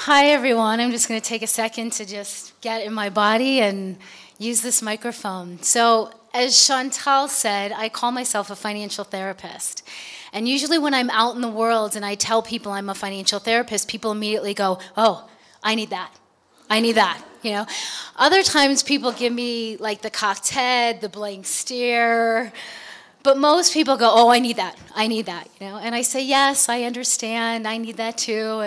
Hi, everyone. I'm just going to take a second to just get in my body and use this microphone. So, as Chantal said, I call myself a financial therapist. And usually when I'm out in the world and I tell people I'm a financial therapist, people immediately go, oh, I need that. I need that, you know. Other times people give me like the cocked head, the blank stare. But most people go, oh, I need that, you know. And I say, yes, I understand, I need that too.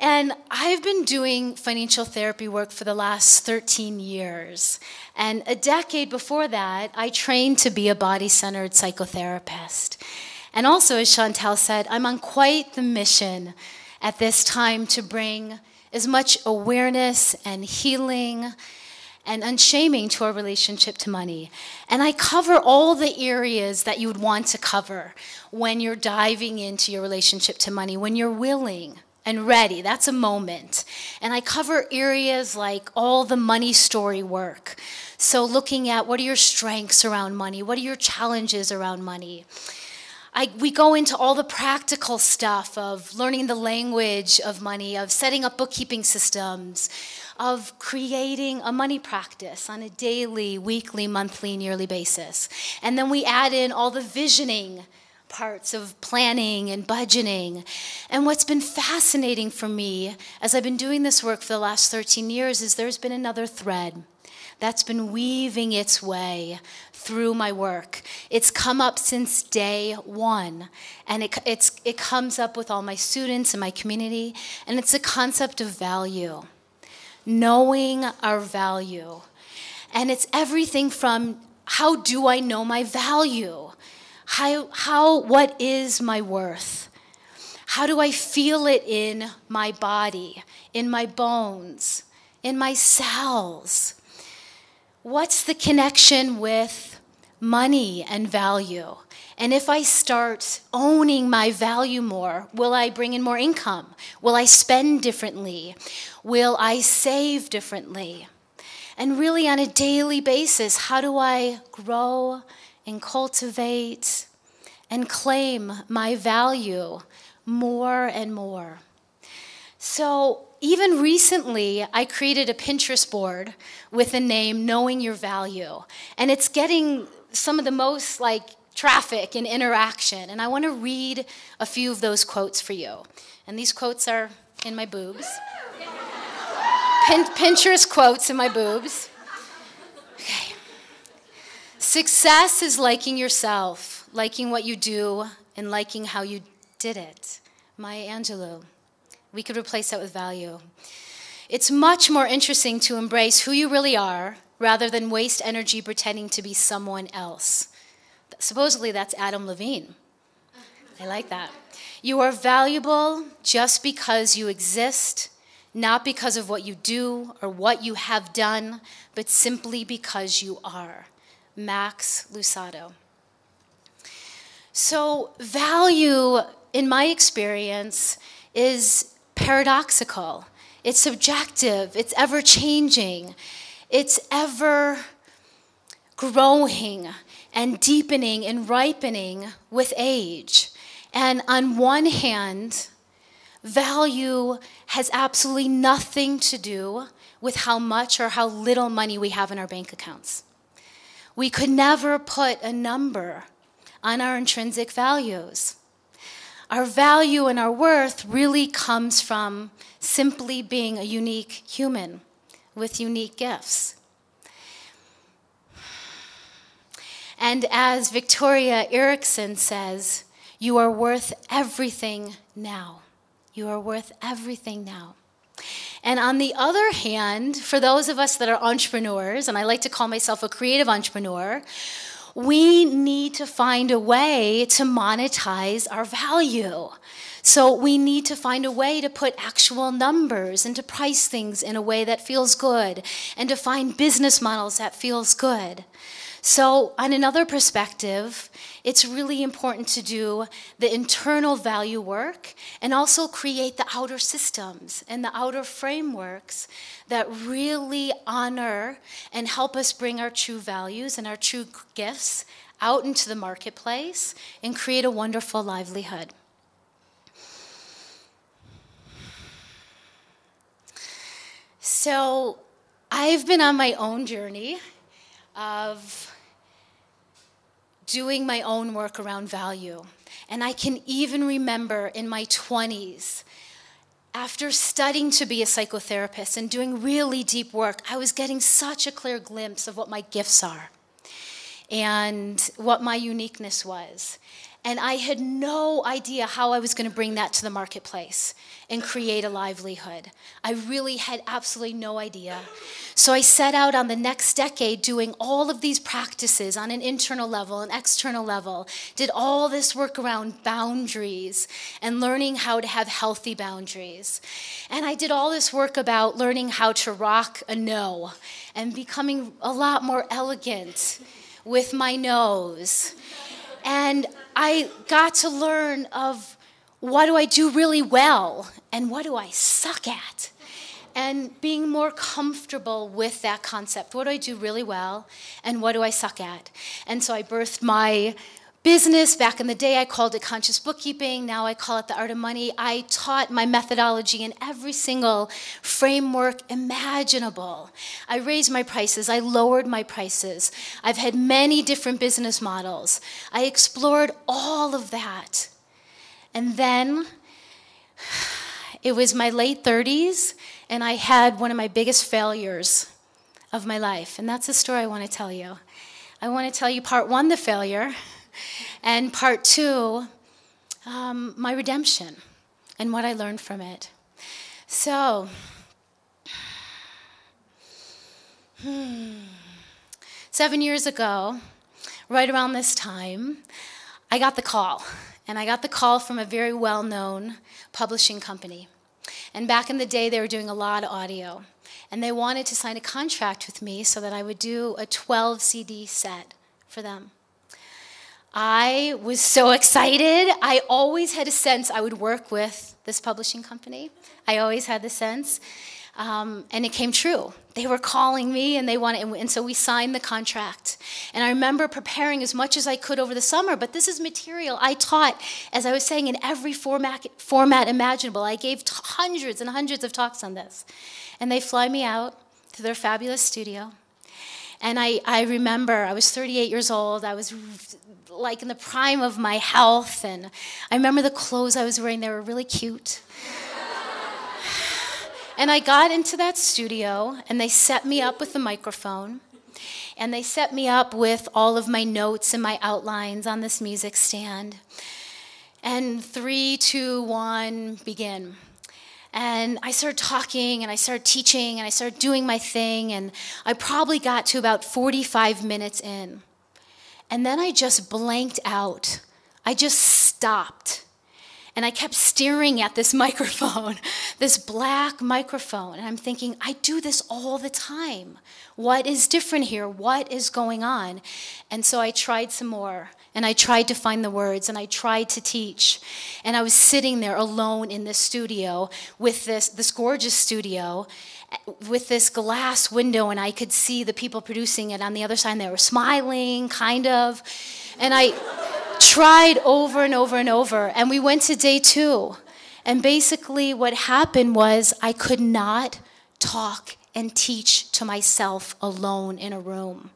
And I've been doing financial therapy work for the last 13 years. And a decade before that, I trained to be a body-centered psychotherapist. And also, as Chantal said, I'm on quite the mission at this time to bring as much awareness and healing and unshaming to our relationship to money. And I cover all the areas that you would want to cover when you're diving into your relationship to money, when you're willing and ready. That's a moment. And I cover areas like all the money story work. So looking at what are your strengths around money? What are your challenges around money? We go into all the practical stuff of learning the language of money, of setting up bookkeeping systems, of creating a money practice on a daily, weekly, monthly, and yearly basis. And then we add in all the visioning parts of planning and budgeting. And what's been fascinating for me as I've been doing this work for the last 13 years is there's been another thread that's been weaving its way through my work. It's come up since day one, and it comes up with all my students and my community, and it's a concept of value, knowing our value. And it's everything from how do I know my value? What is my worth? How do I feel it in my body, in my bones, in my cells? What's the connection with money and value? And if I start owning my value more, will I bring in more income? Will I spend differently? Will I save differently? And really on a daily basis, how do I grow and cultivate and claim my value more and more? So even recently, I created a Pinterest board with the name Knowing Your Value. And it's getting some of the most traffic and interaction. And I want to read a few of those quotes for you. And these quotes are in my boobs. Pinterest quotes in my boobs. Okay. Success is liking yourself, liking what you do, and liking how you did it. Maya Angelou. We could replace that with value. It's much more interesting to embrace who you really are rather than waste energy pretending to be someone else. Supposedly that's Adam Levine. I like that. You are valuable just because you exist, not because of what you do or what you have done, but simply because you are. Max Lucado. So value, in my experience, is paradoxical. It's subjective. It's ever-changing. It's ever-growing and deepening and ripening with age. And on one hand, value has absolutely nothing to do with how much or how little money we have in our bank accounts. We could never put a number on our intrinsic values. Our value and our worth really comes from simply being a unique human with unique gifts. And as Victoria Erickson says, you are worth everything now. You are worth everything now. And on the other hand, for those of us that are entrepreneurs, and I like to call myself a creative entrepreneur, we need to find a way to monetize our value. So we need to find a way to put actual numbers and to price things in a way that feels good and to find business models that feels good. So on another perspective, it's really important to do the internal value work and also create the outer systems and the outer frameworks that really honor and help us bring our true values and our true gifts out into the marketplace and create a wonderful livelihood. So I've been on my own journey of doing my own work around value. And I can even remember in my 20s, after studying to be a psychotherapist and doing really deep work, I was getting such a clear glimpse of what my gifts are and what my uniqueness was. And I had no idea how I was going to bring that to the marketplace and create a livelihood. I really had absolutely no idea. So I set out on the next decade doing all of these practices on an internal level, an external level, did all this work around boundaries and learning how to have healthy boundaries. And I did all this work about learning how to rock a no and becoming a lot more elegant with my no's. And I got to learn of what do I do really well and what do I suck at? And being more comfortable with that concept. What do I do really well and what do I suck at? And so I birthed my business. Back in the day, I called it conscious bookkeeping. Now I call it the art of money. I taught my methodology in every single framework imaginable. I raised my prices. I lowered my prices. I've had many different business models. I explored all of that. And then it was my late 30s, and I had one of my biggest failures of my life. And that's the story I want to tell you. I want to tell you part one, the failure, and part two, my redemption and what I learned from it. So, 7 years ago, right around this time, I got the call. And I got the call from a very well-known publishing company. And back in the day, they were doing a lot of audio. And they wanted to sign a contract with me so that I would do a 12 CD set for them. I was so excited. I always had a sense I would work with this publishing company. I always had the sense. And it came true. They were calling me and they wanted, and so we signed the contract. And I remember preparing as much as I could over the summer, but this is material I taught, as I was saying, in every format imaginable. I gave hundreds and hundreds of talks on this. And they fly me out to their fabulous studio. And I remember I was 38 years old. I was like in the prime of my health. And I remember the clothes I was wearing. They were really cute. And I got into that studio, and they set me up with the microphone, and they set me up with all of my notes and my outlines on this music stand. And 3, 2, 1, begin. And I started talking, and I started teaching, and I started doing my thing, and I probably got to about 45 minutes in. And then I just blanked out. I just stopped. And I kept staring at this microphone, this black microphone. And I'm thinking, I do this all the time. What is different here? What is going on? And so I tried some more. And I tried to find the words. And I tried to teach. And I was sitting there alone in this studio with this gorgeous studio with this glass window. And I could see the people producing it on the other side. And they were smiling, kind of. And I tried over and over and over, and we went to day 2. And basically what happened was I could not talk and teach to myself alone in a room.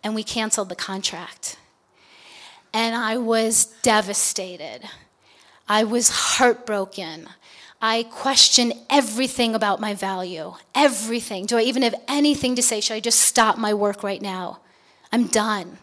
And we canceled the contract. And I was devastated. I was heartbroken. I questioned everything about my value, everything. Do I even have anything to say? Should I just stop my work right now? I'm done.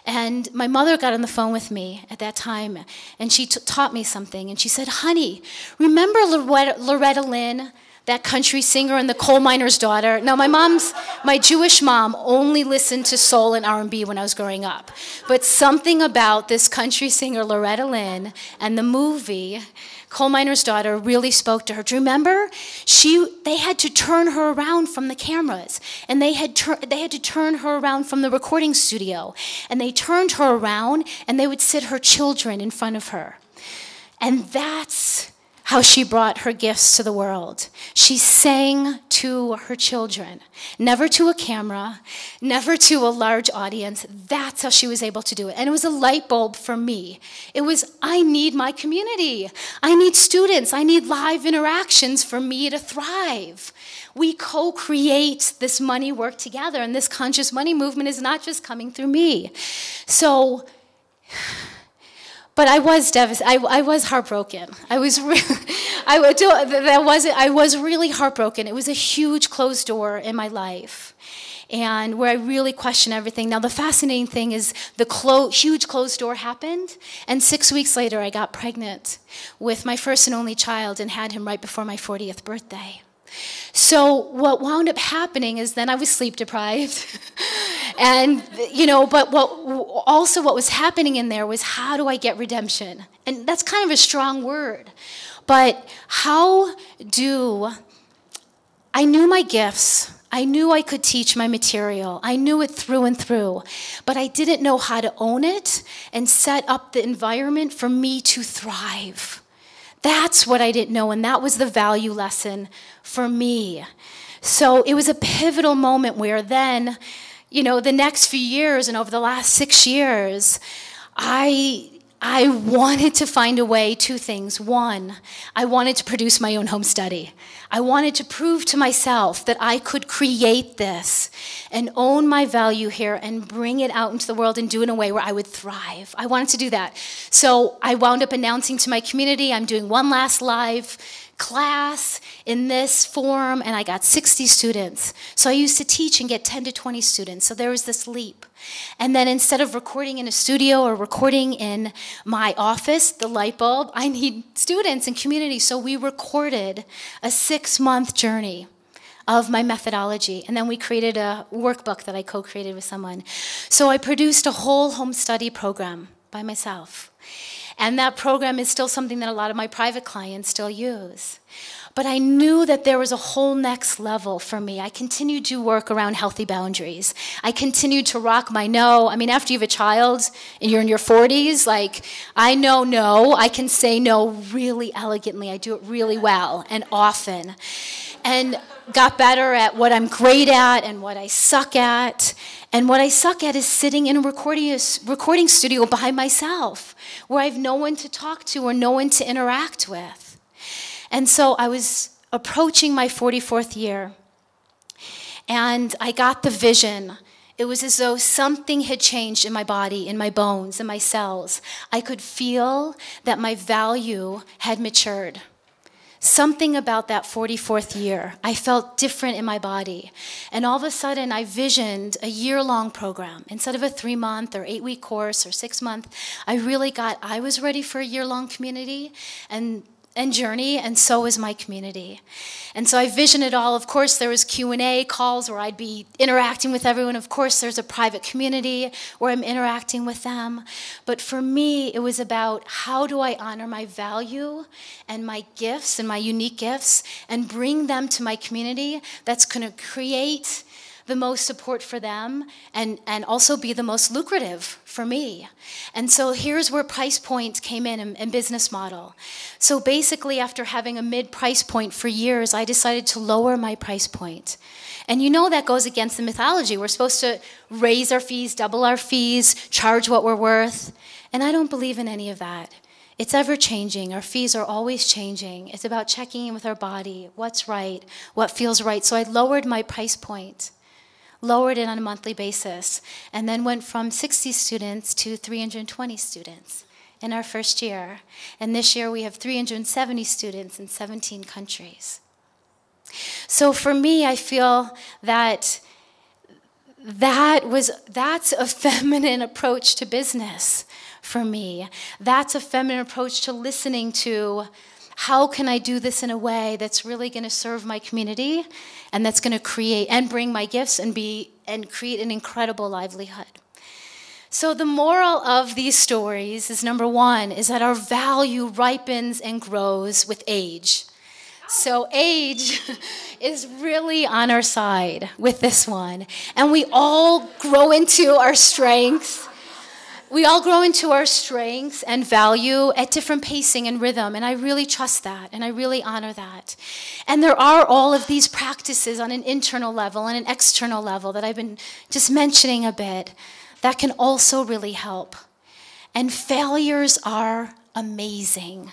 And my mother got on the phone with me at that time, and she taught me something. And she said, honey, remember Loretta Lynn, that country singer and the coal miner's daughter? Now, my Jewish mom only listened to soul and R&B when I was growing up. But something about this country singer, Loretta Lynn, and the movie Coal Miner's Daughter really spoke to her. Do you remember? They had to turn her around from the cameras, and they had to turn her around from the recording studio, and they turned her around, and they would sit her children in front of her. And that's how she brought her gifts to the world. She sang to her children, never to a camera, never to a large audience. That's how she was able to do it. And it was a light bulb for me. It was, I need my community. I need students. I need live interactions for me to thrive. We co-create this money work together, and this conscious money movement is not just coming through me. So, but I was devastated. I was heartbroken. I was really heartbroken. It was a huge closed door in my life, and where I really questioned everything. Now, the fascinating thing is the huge closed door happened, and 6 weeks later, I got pregnant with my first and only child and had him right before my 40th birthday. So what wound up happening is then I was sleep deprived. And, but what was happening in there was, how do I get redemption? And that's kind of a strong word. But I knew my gifts. I knew I could teach my material. I knew it through and through. But I didn't know how to own it and set up the environment for me to thrive. That's what I didn't know, and that was the value lesson for me. So it was a pivotal moment where then, the next few years and over the last 6 years, I wanted to find a way, two things. One, I wanted to produce my own home study. I wanted to prove to myself that I could create this and own my value here and bring it out into the world and do it in a way where I would thrive. I wanted to do that. So I wound up announcing to my community, I'm doing one last live class in this form, and I got 60 students. So I used to teach and get 10 to 20 students. So there was this leap. And then instead of recording in a studio or recording in my office, the light bulb, I need students and community. So we recorded a 6-month journey of my methodology. And then we created a workbook that I co-created with someone. So I produced a whole home study program by myself. And that program is still something that a lot of my private clients still use. But I knew that there was a whole next level for me. I continued to work around healthy boundaries. I continued to rock my no. I mean, after you have a child and you're in your 40s, I know no. I can say no really elegantly. I do it really well and often. And got better at what I'm great at and what I suck at. And what I suck at is sitting in a recording studio by myself, where I have no one to talk to or no one to interact with. And so I was approaching my 44th year, and I got the vision. It was as though something had changed in my body, in my bones, in my cells. I could feel that my value had matured. Something about that 44th year, I felt different in my body. And all of a sudden, I visioned a year-long program. Instead of a 3-month or 8-week course or 6-month, I was ready for a year-long community and journey, and so was my community. And so I visioned it all. Of course, there was Q&A calls where I'd be interacting with everyone. Of course, there's a private community where I'm interacting with them. But for me, it was about, how do I honor my value and my gifts and my unique gifts and bring them to my community that's going to create the most support for them and also be the most lucrative for me. And so here's where price points came in and business model. So basically, after having a mid-price point for years, I decided to lower my price point. And that goes against the mythology. We're supposed to raise our fees, double our fees, charge what we're worth. And I don't believe in any of that. It's ever changing. Our fees are always changing. It's about checking in with our body, what's right, what feels right. So I lowered my price point. Lowered it on a monthly basis, and then went from 60 students to 320 students in our first year. And this year we have 370 students in 17 countries. So for me, I feel that that's a feminine approach to business for me. That's a feminine approach to listening to, how can I do this in a way that's really going to serve my community and that's going to create and bring my gifts and create an incredible livelihood. So the moral of these stories is, number one, is that our value ripens and grows with age. So age is really on our side with this one. And we all grow into our strengths. We all grow into our strengths and value at different pacing and rhythm, and I really trust that, and I really honor that. And there are all of these practices on an internal level and an external level that I've been just mentioning a bit that can also really help. And failures are amazing.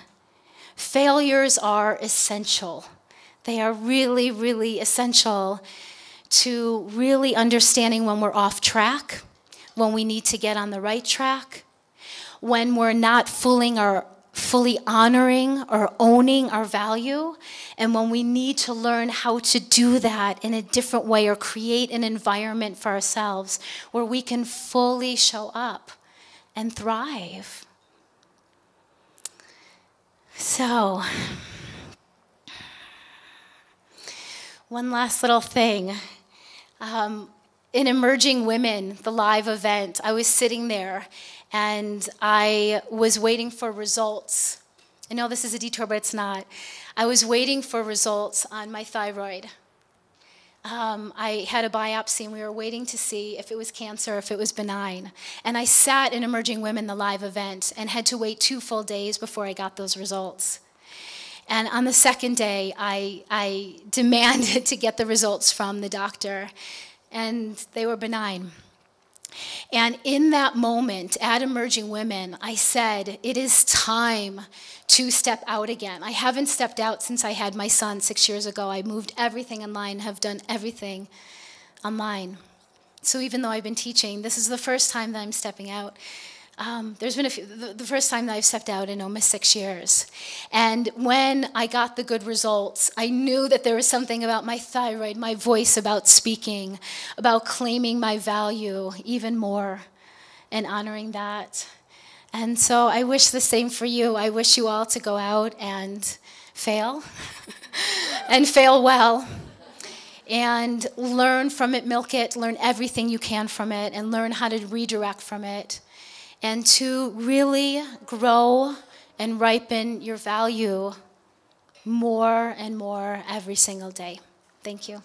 Failures are essential. They are really, really essential to really understanding when we're off track, when we need to get on the right track, when we're not fully honoring or owning our value, and when we need to learn how to do that in a different way or create an environment for ourselves where we can fully show up and thrive. So, one last little thing. In Emerging Women, the live event, I was sitting there and I was waiting for results. I know this is a detour, but it's not. I was waiting for results on my thyroid. I had a biopsy and we were waiting to see if it was cancer, if it was benign. And I sat in Emerging Women, the live event, and had to wait 2 full days before I got those results. And on the second day, I demanded to get the results from the doctor, and they were benign. And in that moment, at Emerging Women, I said, it is time to step out again. I haven't stepped out since I had my son 6 years ago. I moved everything online, have done everything online. So even though I've been teaching, this is the first time that I'm stepping out. There's been the first time that I've stepped out in almost 6 years. And when I got the good results, I knew that there was something about my thyroid, my voice, about speaking, about claiming my value even more and honoring that. And so I wish the same for you. I wish you all to go out and fail and fail well. And learn from it, milk it, learn everything you can from it, and learn how to redirect from it. And to really grow and ripen your value more and more every single day. Thank you.